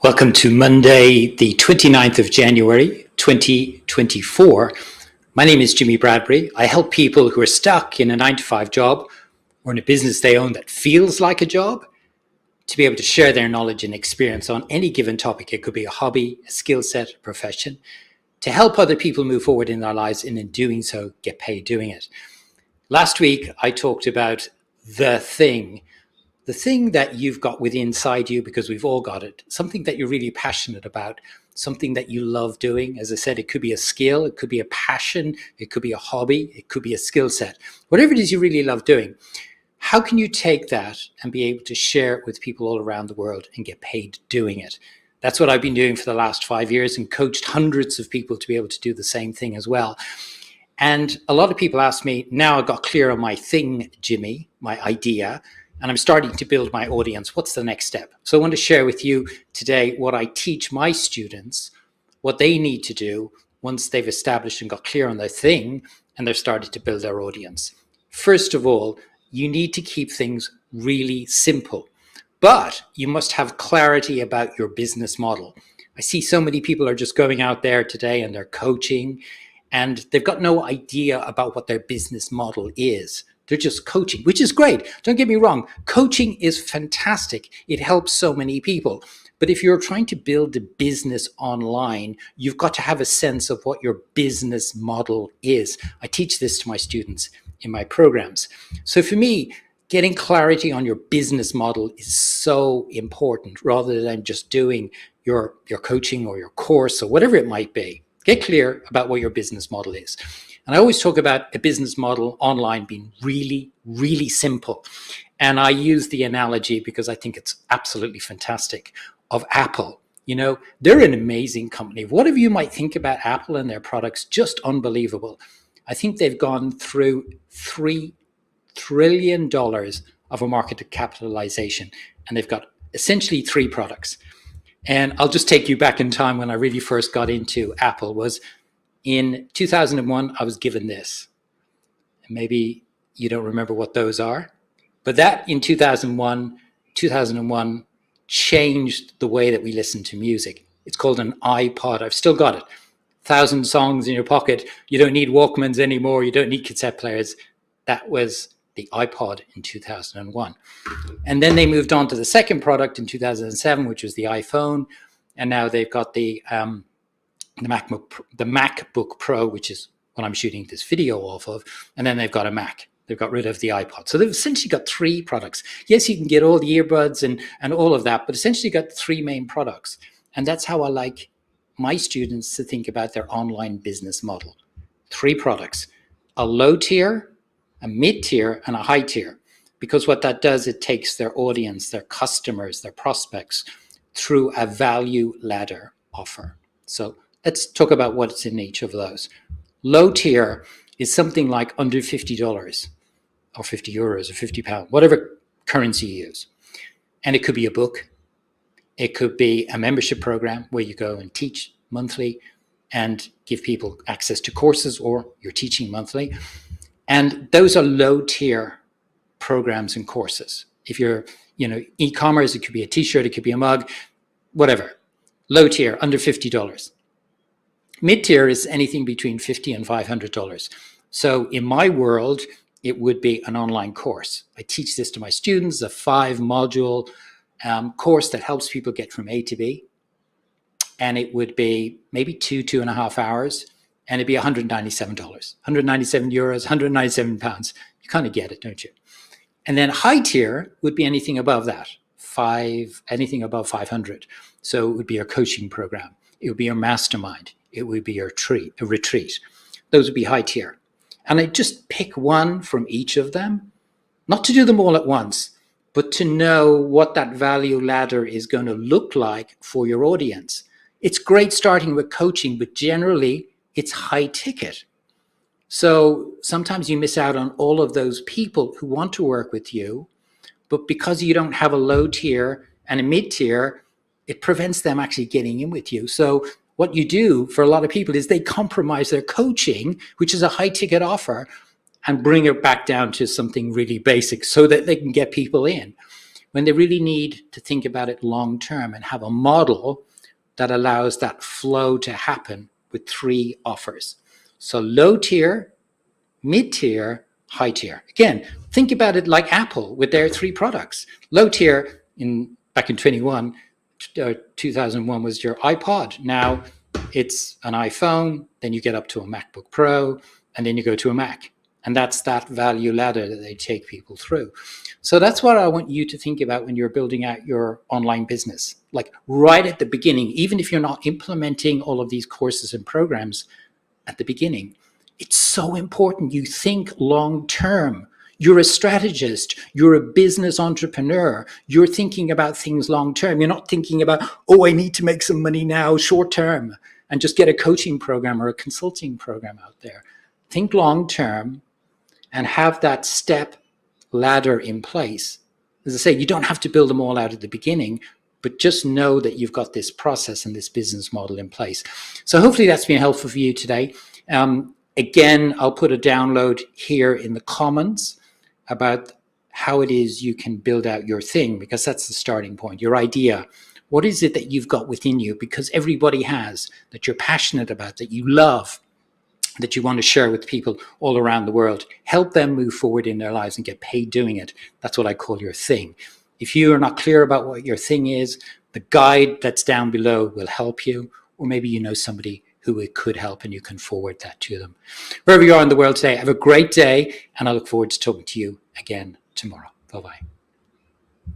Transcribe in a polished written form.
Welcome to Monday, the 29th of January, 2024. My name is Jimmy Bradbury. I help people who are stuck in a 9-to-5 job or in a business they own that feels like a job to be able to share their knowledge and experience on any given topic. It could be a hobby, a skill set, a profession, to help other people move forward in their lives and in doing so, get paid doing it. Last week, I talked about the thing that you've got within inside you, because we've all got it, something that you're really passionate about, something that you love doing. As I said, it could be a skill, it could be a passion, it could be a hobby, it could be a skill set, whatever it is you really love doing. How can you take that and be able to share it with people all around the world and get paid doing it? That's what I've been doing for the last 5 years and coached hundreds of people to be able to do the same thing as well. And a lot of people ask me, now I got clear on my thing, Jimmy, my idea, and I'm starting to build my audience. What's the next step? So I want to share with you today what I teach my students, what they need to do once they've established and got clear on their thing and they've started to build their audience. First of all, you need to keep things really simple, but you must have clarity about your business model. I see so many people are just going out there today and they're coaching and they've got no idea about what their business model is. They're just coaching, which is great. Don't get me wrong. Coaching is fantastic. It helps so many people. But if you're trying to build a business online, you've got to have a sense of what your business model is. I teach this to my students in my programs. So for me, getting clarity on your business model is so important rather than just doing your coaching or your course or whatever it might be. Get clear about what your business model is. And I always talk about a business model online being really, really simple. And I use the analogy because I think it's absolutely fantastic of Apple. You know, they're an amazing company. Whatever you might think about Apple and their products, just unbelievable. I think they've gone through $3 trillion of a market capitalization, and they've got essentially 3 products. And I'll just take you back in time when I really first got into Apple. Was in 2001, I was given this. Maybe you don't remember what those are, but that in 2001 changed the way that we listen to music. It's called an iPod. I've still got it. 1,000 songs in your pocket. You don't need Walkmans anymore. You don't need cassette players. That was the iPod in 2001. And then they moved on to the second product in 2007, which was the iPhone. And now they've got the MacBook Pro, which is what I'm shooting this video off of. And then they've got a Mac. They've got rid of the iPod. So they've essentially got 3 products. Yes, you can get all the earbuds and all of that, but essentially got 3 main products. And that's how I like my students to think about their online business model. 3 products, a low tier, a mid tier, and a high tier. Because what that does, it takes their audience, their customers, their prospects through a value ladder offer. So let's talk about what's in each of those. Low tier is something like under $50 or 50 euros or 50 pounds, whatever currency you use. And it could be a book. It could be a membership program where you go and teach monthly and give people access to courses, or you're teaching monthly. And those are low tier programs and courses. If you're, e-commerce, it could be a t-shirt, it could be a mug, whatever. Low tier, under $50. Mid-tier is anything between $50 and $500. So in my world, it would be an online course. I teach this to my students, a 5-module course that helps people get from A to B. And it would be maybe 2.5 hours, and it'd be $197, 197 euros, 197 pounds. You kind of get it, don't you? And then high tier would be anything above that, anything above 500. So it would be your coaching program. It would be your mastermind. It would be your retreat. Those would be high tier. And I just pick one from each of them, not to do them all at once, but to know what that value ladder is going to look like for your audience. It's great starting with coaching, but generally it's high ticket. So sometimes you miss out on all of those people who want to work with you, but because you don't have a low tier and a mid tier, it prevents them actually getting in with you. So what you do for a lot of people is they compromise their coaching, which is a high ticket offer, and bring it back down to something really basic so that they can get people in. when they really need to think about it long term and have a model that allows that flow to happen with 3 offers. So low tier, mid tier, high tier. Again, think about it like Apple with their 3 products. Low tier back in 2001 was your iPod. Now it's an iPhone, then you get up to a MacBook Pro, and then you go to a Mac. And that's that value ladder that they take people through. So that's what I want you to think about when you're building out your online business. Like right at the beginning, even if you're not implementing all of these courses and programs at the beginning, it's so important you think long term. You're a strategist. You're a business entrepreneur. You're thinking about things long term. You're not thinking about, oh, I need to make some money now, short term, and just get a coaching program or a consulting program out there. Think long term and have that step ladder in place. As I say, you don't have to build them all out at the beginning, but just know that you've got this process and this business model in place. So hopefully that's been helpful for you today. Again, I'll put a download here in the comments about how it is you can build out your thing, because that's the starting point, your idea. What is it that you've got within you? Because everybody has, that you're passionate about, that you love, that you want to share with people all around the world. Help them move forward in their lives and get paid doing it. That's what I call your thing. If you are not clear about what your thing is, the guide that's down below will help you, or maybe you know somebody who it could help and you can forward that to them. Wherever you are in the world today, have a great day, and I look forward to talking to you again tomorrow. Bye-bye.